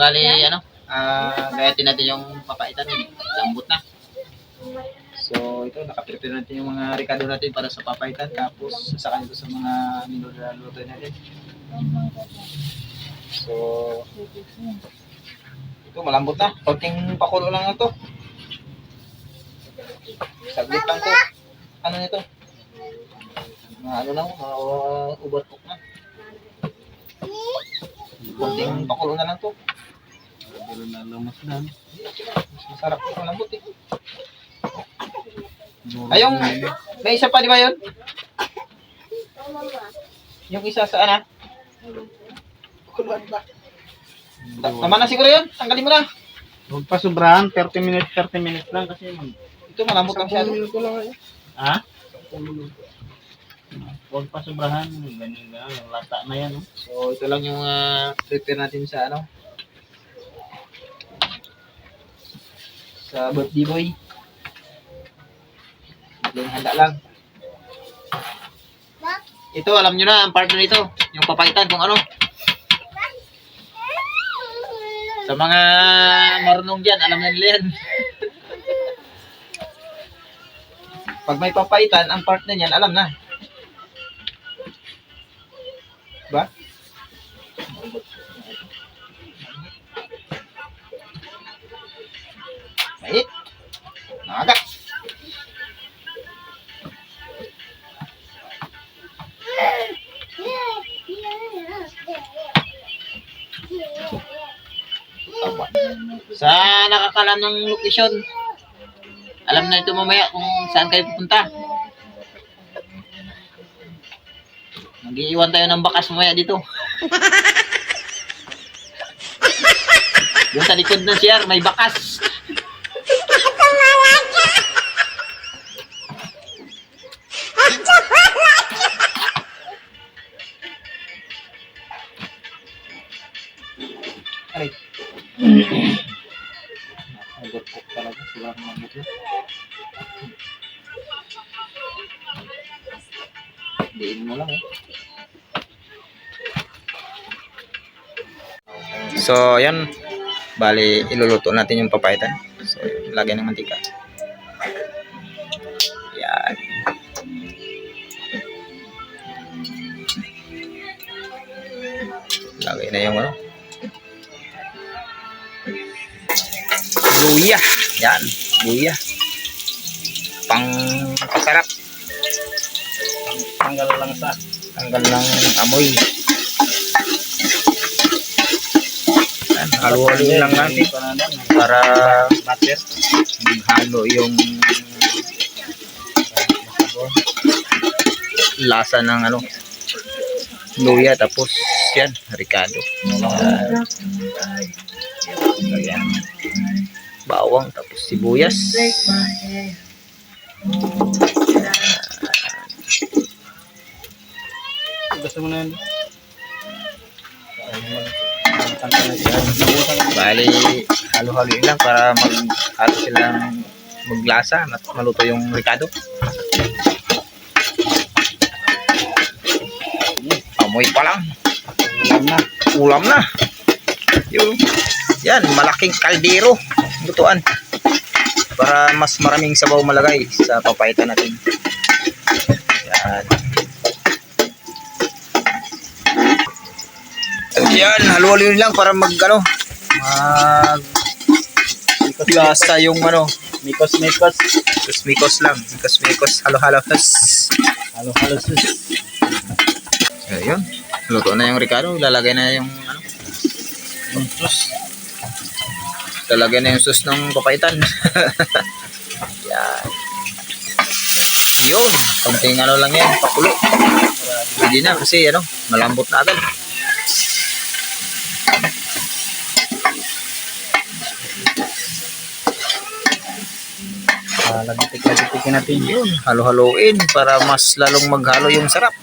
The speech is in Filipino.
Bali, gayatin natin yung papaitan. Lambot na. So, ito, nakaprepare natin yung mga ricado natin para sa papaitan. Tapos, sasaka ito sa mga niluluto natin. So, ito, malambot na. Konting pakulo lang na ito. Saglit lang ito. Ano nito? Ano lang, ubat cook na. Konting pakulo na lang ito. Pero nalamas na. Masarap ito, malambot eh. Ayong, may isa pa di ba yun? Yung isa saan tama na siguro yun, tanggalin mo na. Huwag pa sobrahan, 30 minutes lang kasi Ito malambot lang siya. ha? Huwag pa sobrahan, ganyan na, lata na yan. So ito lang yung prepare natin sa sa birthday boy. Yung handa lang. Ito alam nyo na ang partner nito, yung papaitan kung ano. Sa mga marunong dyan, alam na nila yan. Pag may papaitan, ang partner niyan, alam na. Ba? Mait. Naga. Sa nakakalam ng location, alam na ito mamaya kung saan kayo pupunta. Mag-iiwan tayo ng bakas mamaya dito. Yung sa likod ng CR, may bakas. Aray. Nagurkok talaga. Sulang mga ito. Diin mo lang So, yan. Bali, iluluto natin yung papaitan. So, lagyan ng mantika. Yan. Lagay na yung luya. Yan, luya. Pang pasarap. Tanggal lang sa. Tanggal ng amoy. Yan, halo-halo lang natin para butter. halo yung lasa ng luya, tapos yan, ricado. Ayan. Bawang, tapos sibuyas. Gusto mo na yan? Bali, halo-haloin lang para maghalo silang maglasa, maluto yung ricado. Amoy pa lang. Ulam na. Yun. Yan, malaking kaldero. Lutuan. Para mas maraming sabaw malagay sa papaitan natin. Yan. Yan, halo-haloin lang para lasa yung Mikos. mikos lang. Mikos. Halo-halo. Halo-halo sus. Ayun. Luto na yung ricado. Lalagay na yung Sus. Lalagay na yung sauce ng papaitan. Yan. Yun. Konting lang yan. Pakulo. Hindi na kasi malambot na agad. Lagitik natin. Yun. Halo-haloin para mas lalong maghalo yung sarap.